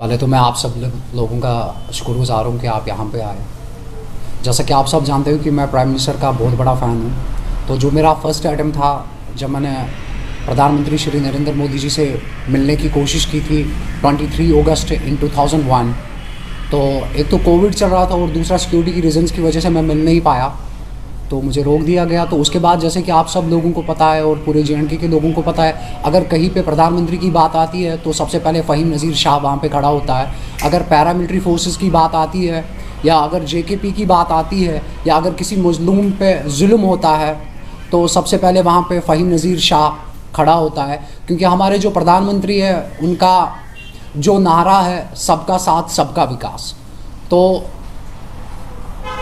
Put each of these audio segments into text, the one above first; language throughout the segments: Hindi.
पहले तो मैं आप सब लोगों का शुक्रगुज़ार हूँ कि आप यहाँ पे आए। जैसा कि आप सब जानते हो कि मैं प्राइम मिनिस्टर का बहुत बड़ा फ़ैन हूँ। तो जो मेरा फर्स्ट अटैम्प्ट था, जब मैंने प्रधानमंत्री श्री नरेंद्र मोदी जी से मिलने की कोशिश की थी 23 अगस्त इन 2001, तो एक तो कोविड चल रहा था और दूसरा सिक्योरिटी की रीज़न्स की वजह से मैं मिल नहीं पाया, तो मुझे रोक दिया गया। तो उसके बाद जैसे कि आप सब लोगों को पता है और पूरे JNK के लोगों को पता है, अगर कहीं पे प्रधानमंत्री की बात आती है तो सबसे पहले फ़हीम नज़ीर शाह वहाँ पे खड़ा होता है। अगर पैरामिलिट्री फोर्सेस की बात आती है, या अगर JKP की बात आती है, या अगर किसी मज़लूम पे जुल्म होता है, तो सबसे पहले वहाँ पे फ़हीम नज़ीर शाह खड़ा होता है। क्योंकि हमारे जो प्रधानमंत्री है, उनका जो नारा है सबका साथ सबका विकास, तो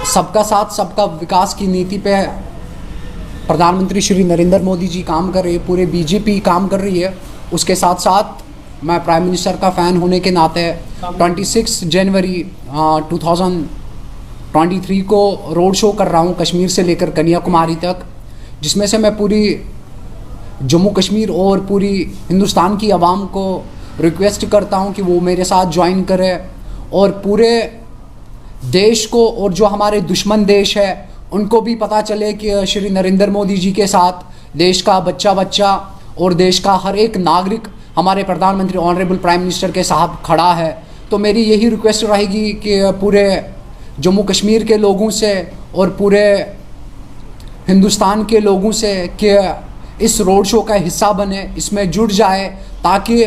सबका साथ सबका विकास की नीति पे प्रधानमंत्री श्री नरेंद्र मोदी जी काम कर रहे हैं, पूरे BJP काम कर रही है। उसके साथ साथ मैं प्राइम मिनिस्टर का फ़ैन होने के नाते 26 जनवरी 2023 को रोड शो कर रहा हूँ कश्मीर से लेकर कन्याकुमारी तक, जिसमें से मैं पूरी जम्मू कश्मीर और पूरी हिंदुस्तान की आवाम को रिक्वेस्ट करता हूँ कि वो मेरे साथ ज्वाइन करें और पूरे देश को और जो हमारे दुश्मन देश है उनको भी पता चले कि श्री नरेंद्र मोदी जी के साथ देश का बच्चा बच्चा और देश का हर एक नागरिक हमारे प्रधानमंत्री ऑनरेबल प्राइम मिनिस्टर के साथ खड़ा है। तो मेरी यही रिक्वेस्ट रहेगी कि पूरे जम्मू कश्मीर के लोगों से और पूरे हिंदुस्तान के लोगों से कि इस रोड शो का हिस्सा बने, इसमें जुड़ जाए, ताकि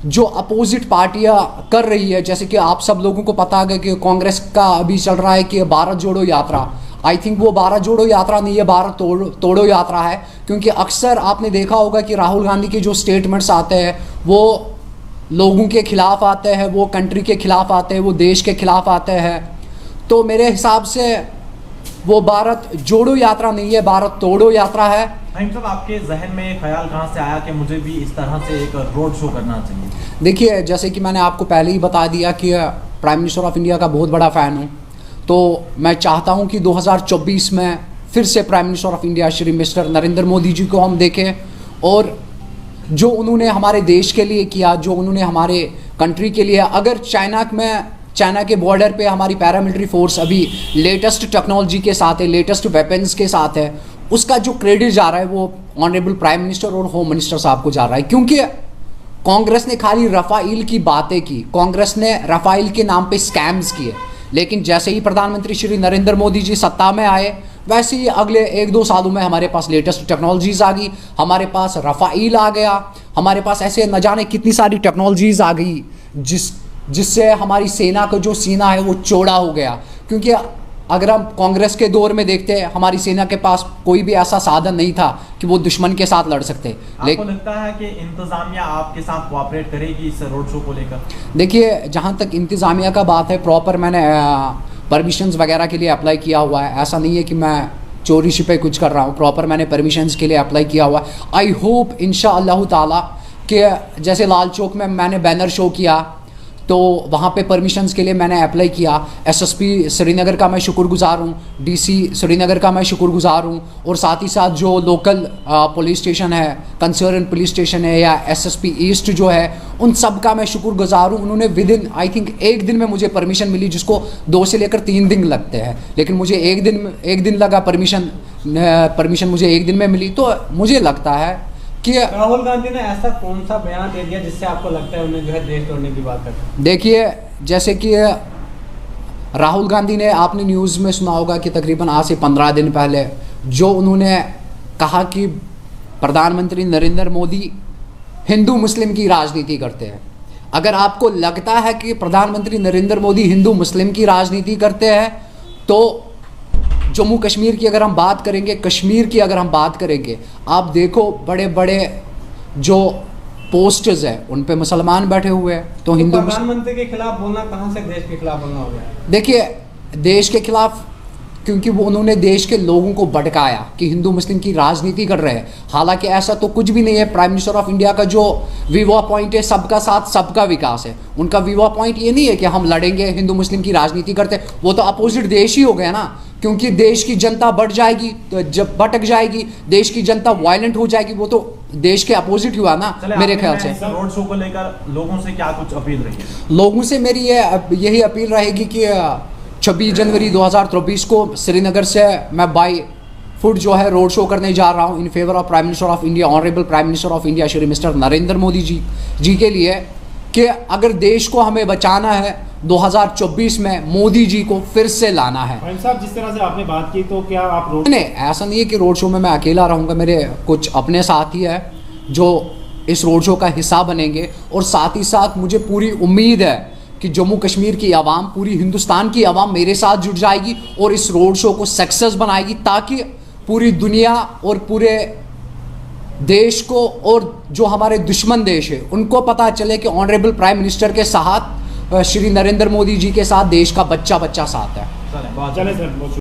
जो अपोजिट पार्टियां कर रही है, जैसे कि आप सब लोगों को पता है कि कांग्रेस का अभी चल रहा है कि भारत जोड़ो यात्रा, आई थिंक वो भारत जोड़ो यात्रा नहीं है, भारत तोड़ो यात्रा है। क्योंकि अक्सर आपने देखा होगा कि राहुल गांधी के जो स्टेटमेंट्स आते हैं वो लोगों के खिलाफ आते हैं, वो कंट्री के खिलाफ आते हैं, वो देश के खिलाफ आते हैं। तो मेरे हिसाब से वो भारत जोड़ो यात्रा नहीं है, भारत तोड़ो यात्रा है। साहब, आपके जहन में ख्याल कहाँ से आया कि मुझे भी इस तरह से एक रोड शो करना चाहिए? देखिए, जैसे कि मैंने आपको पहले ही बता दिया कि प्राइम मिनिस्टर ऑफ इंडिया का बहुत बड़ा फ़ैन हूँ, तो मैं चाहता हूँ कि 2024 में फिर से prime minister of India Shri mister Narendra Modi ji को हम देखें, और जो उन्होंने हमारे देश के लिए किया, जो उन्होंने हमारे कंट्री के लिए, अगर चाइना के बॉर्डर पे हमारी पैरामिलिट्री फोर्स अभी लेटेस्ट टेक्नोलॉजी के साथ है, लेटेस्ट वेपन्स के साथ है, उसका जो क्रेडिट जा रहा है वो ऑनरेबल प्राइम मिनिस्टर और होम मिनिस्टर साहब को जा रहा है। क्योंकि कांग्रेस ने खाली रफ़ाइल की बातें की, कांग्रेस ने रफ़ाइल के नाम पे स्कैम्स किए, लेकिन जैसे ही प्रधानमंत्री श्री नरेंद्र मोदी जी सत्ता में आए, वैसे ही अगले 1-2 सालों में हमारे पास लेटेस्ट टेक्नोलॉजीज़ आ गई, हमारे पास रफ़ाइल आ गया, हमारे पास ऐसे न जाने कितनी सारी टेक्नोलॉजीज़ आ गई जिससे हमारी सेना का जो सीना है वो चौड़ा हो गया। क्योंकि अगर हम कांग्रेस के दौर में देखते हैं, हमारी सेना के पास कोई भी ऐसा साधन नहीं था कि वो दुश्मन के साथ लड़ सकते। आपको लगता है कि इंतजामिया आपके साथ कोऑपरेट करेगी इस रोड शो को लेकर? देखिए, जहाँ तक इंतजामिया का बात है, प्रॉपर मैंने परमिशंस वगैरह के लिए अप्लाई किया हुआ है। ऐसा नहीं है कि मैं चोरी छिपे कुछ कर रहा हूँ, प्रॉपर मैंने परमिशंस के लिए अप्लाई किया हुआ है। आई होप इंशाअल्लाह ताला कि जैसे लाल चौक में मैंने बैनर शो किया, तो वहाँ पे परमिशंस के लिए मैंने अप्लाई किया। SSP श्रीनगर का मैं शुक्रगुज़ार हूँ, DC श्रीनगर का मैं शुक्रगुज़ार हूँ, और साथ ही साथ जो लोकल पुलिस स्टेशन है, कंसर्न पुलिस स्टेशन है, या SSP ईस्ट जो है, उन सब का मैं शुक्रगुज़ार हूँ। उन्होंने विदिन आई थिंक 1 दिन में मुझे परमिशन मिली, जिसको 2 से लेकर 3 दिन लगते हैं, लेकिन मुझे एक दिन लगा परमिशन मुझे 1 दिन में मिली। तो मुझे लगता है कि राहुल गांधी ने ऐसा कौन सा बयान दे दिया जिससे आपको लगता है उन्हें जो है देश तोड़ने की बात करते हैं? देखिए, जैसे कि राहुल गांधी ने, आपने न्यूज़ में सुना होगा कि तकरीबन आज से 15 दिन पहले जो उन्होंने कहा कि प्रधानमंत्री नरेंद्र मोदी हिंदू मुस्लिम की राजनीति करते हैं। अगर आपको लगता है कि प्रधानमंत्री नरेंद्र मोदी हिंदू मुस्लिम की राजनीति करते हैं, तो जम्मू कश्मीर की अगर हम बात करेंगे, कश्मीर की अगर हम बात करेंगे, आप देखो बड़े बड़े जो पोस्टर्स हैं उन पे मुसलमान बैठे हुए हैं। तो हिंदू प्रधानमंत्री के खिलाफ बोलना कहाँ से देश के खिलाफ बोलना हो गया? देखिए, देश के खिलाफ क्योंकि वो उन्होंने देश के लोगों को भड़काया कि हिंदू मुस्लिम की राजनीति कर रहे हैं। हालांकि ऐसा तो कुछ भी नहीं है। प्राइम मिनिस्टर ऑफ इंडिया का जो विवा पॉइंट है, सबका साथ सबका विकास है। उनका विवा पॉइंट ये नहीं है कि हम लड़ेंगे, हिंदू मुस्लिम की राजनीति करते, वो तो अपोजिट देश ही हो गया ना। क्योंकि देश की जनता बढ़ जाएगी तो जब भटक जाएगी, देश की जनता वायलेंट हो जाएगी, वो तो देश के अपोजिट हुआ ना चले मेरे आखिर ख्याल में से। इस रोड शो को लेकर लोगों से क्या कुछ अपील रही है? लोगों से मेरी यही अपील रहेगी कि 26 जनवरी 2024 को श्रीनगर से मैं बाई फुट जो है रोड शो करने जा रहा हूँ in favour of prime minister of India, honourable prime minister of India Shri mister Narendra Modi ji के लिए, कि अगर देश को हमें बचाना है 2024 में मोदी जी को फिर से लाना है। भाई साहब, जिस तरह से आपने बात की, तो क्या आप रोड नहीं, ऐसा नहीं है कि रोड शो में मैं अकेला रहूँगा, मेरे कुछ अपने साथी हैं जो इस रोड शो का हिस्सा बनेंगे, और साथ ही साथ मुझे पूरी उम्मीद है कि जम्मू कश्मीर की आवाम, पूरी हिंदुस्तान की आवाम मेरे साथ जुट जाएगी और इस रोड शो को सक्सेस बनाएगी, ताकि पूरी दुनिया और पूरे देश को और जो हमारे दुश्मन देश है उनको पता चले कि ऑनरेबल प्राइम मिनिस्टर के साथ श्री नरेंद्र मोदी जी के साथ देश का बच्चा साथ है। चले, बहुत चले सर, बहुत